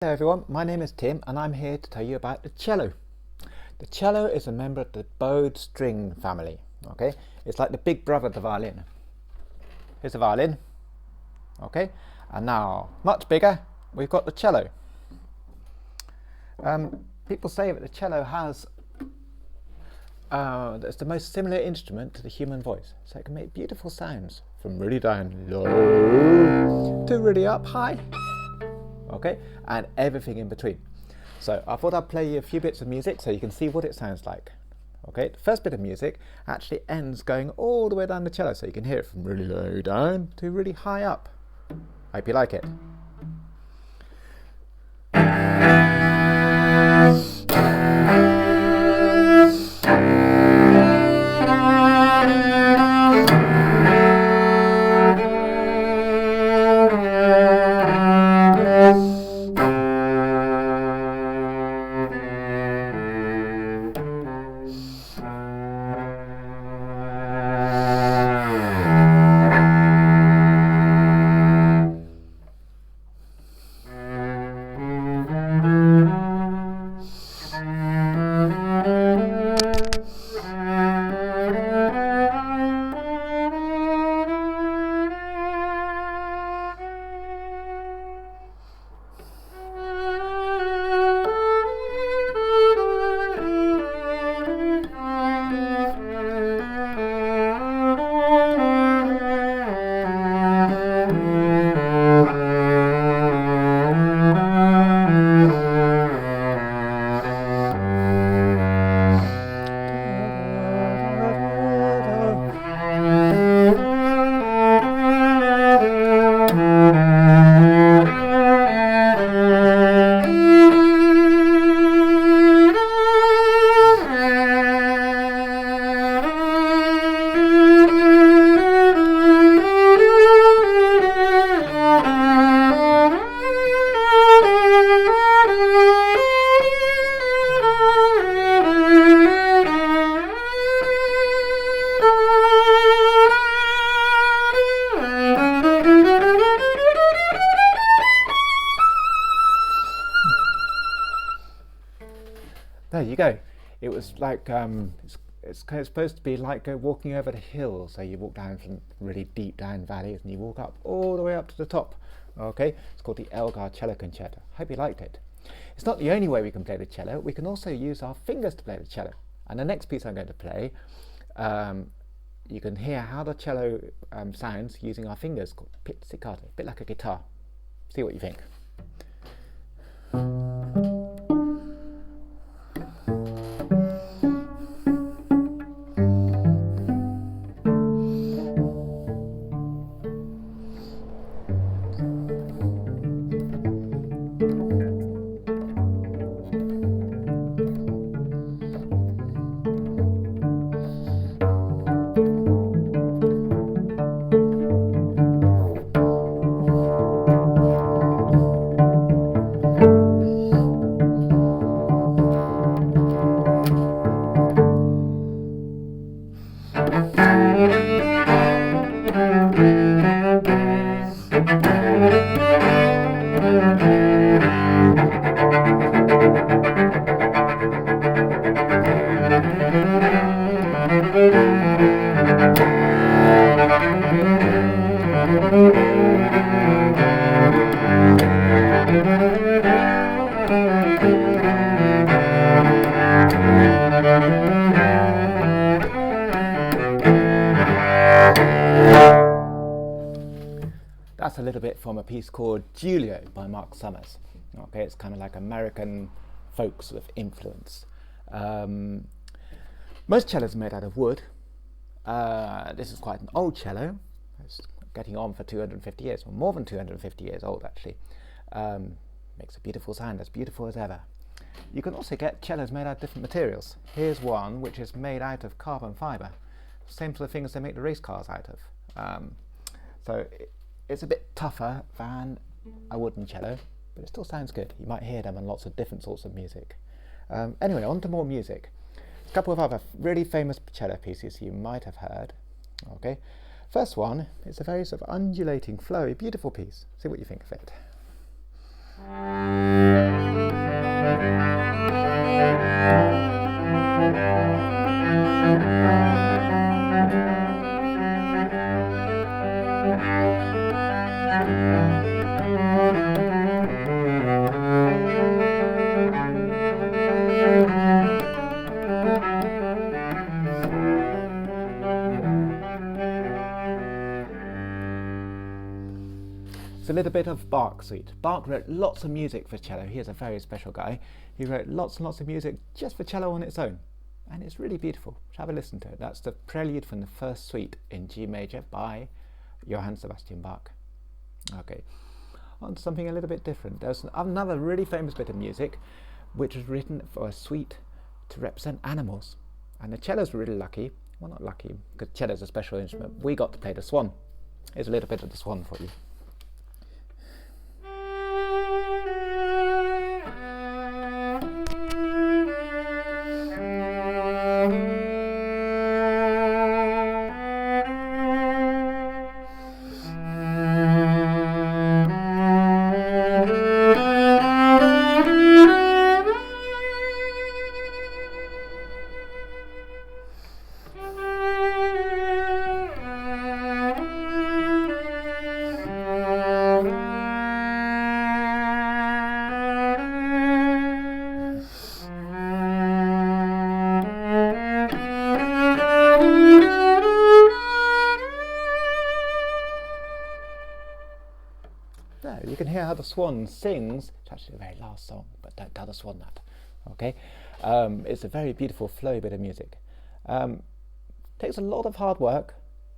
Hello everyone, my name is Tim and I'm here to tell you about the cello. The cello is a member of the bowed string family. Okay, it's like the big brother of the violin. Here's the violin. Okay, and now much bigger, we've got the cello. People say that the cello has it's the most similar instrument to the human voice, so it can make beautiful sounds from really down low to really up high. Okay, and everything in between. So I thought I'd play you a few bits of music so you can see what it sounds like. Okay, the first bit of music actually ends going all the way down the cello, so you can hear it from really low down to really high up. Hope you like it. There you go. It was like it's kind of supposed to be like walking over the hill. So you walk down from really deep down valleys and you walk up all the way up to the top. Okay, it's called the Elgar Cello Concerto. Hope you liked it. It's not the only way we can play the cello. We can also use our fingers to play the cello. And the next piece I'm going to play, you can hear how the cello sounds using our fingers, called pizzicato, a bit like a guitar. See what you think. That's a little bit from a piece called Giulio by Mark Summers. Okay, it's kind of like American folk sort of influence. Most cellos are made out of wood. This is quite an old cello. It's getting on for 250 years, or more than 250 years old actually. Makes a beautiful sound, as beautiful as ever. You can also get cellos made out of different materials. Here's one which is made out of carbon fibre. Same sort of thing as they make the race cars out of. So it's a bit tougher than a wooden cello, but it still sounds good. You might hear them in lots of different sorts of music. Anyway, on to more music. A couple of other really famous cello pieces you might have heard. Okay, first one is a very sort of undulating, flowy, beautiful piece. See what you think of it. little bit of Bach suite. Bach wrote lots of music for cello. He is a very special guy. He wrote lots and lots of music just for cello on its own. And it's really beautiful. Have a listen to it. That's the prelude from the first suite in G major by Johann Sebastian Bach. Okay, on to something a little bit different. There's another really famous bit of music which was written for a suite to represent animals. And the cellos were really lucky. Well, not lucky, because cello's a special instrument. We got to play the swan. Here's a little bit of the swan for you. You can hear how the swan sings. It's actually the very last song, but don't tell the swan that. Okay, it's a very beautiful flowy bit of music. Takes a lot of hard work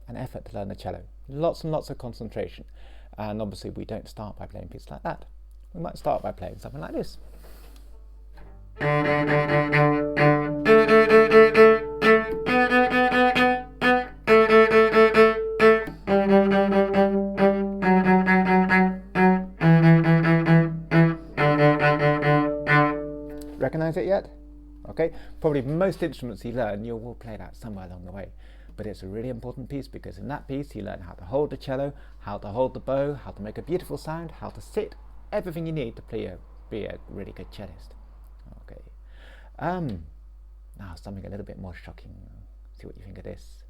and effort to learn the cello. Lots and lots of concentration. And obviously we don't start by playing pieces like that. We might start by playing something like this. Recognize it yet? Okay, probably most instruments you learn, you will play that somewhere along the way. But it's a really important piece, because in that piece you learn how to hold the cello, how to hold the bow, how to make a beautiful sound, how to sit, everything you need to be a really good cellist. Okay. Now something a little bit more shocking. See what you think of this.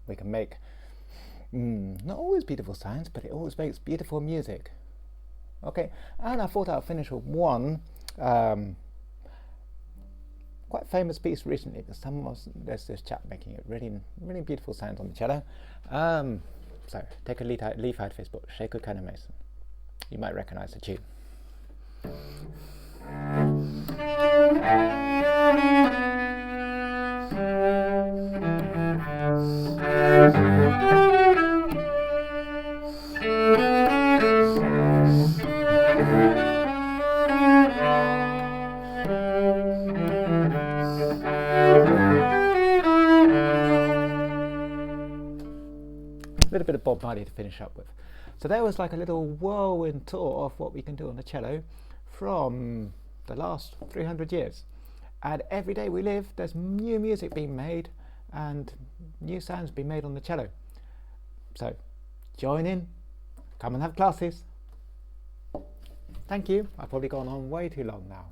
We can make not always beautiful sounds, but it always makes beautiful music. Okay, and I thought I'd finish with one quite famous piece recently, because there's this chap making it really beautiful sounds on the cello. So take a leaf out of his book, Shaker Kind of Mason. You might recognize the tune. A little bit of Bob Marley to finish up with. So there was like a little whirlwind tour of what we can do on the cello from the last 300 years. And every day we live, there's new music being made and new sounds being made on the cello. So join in, come and have classes. Thank you. I've probably gone on way too long now.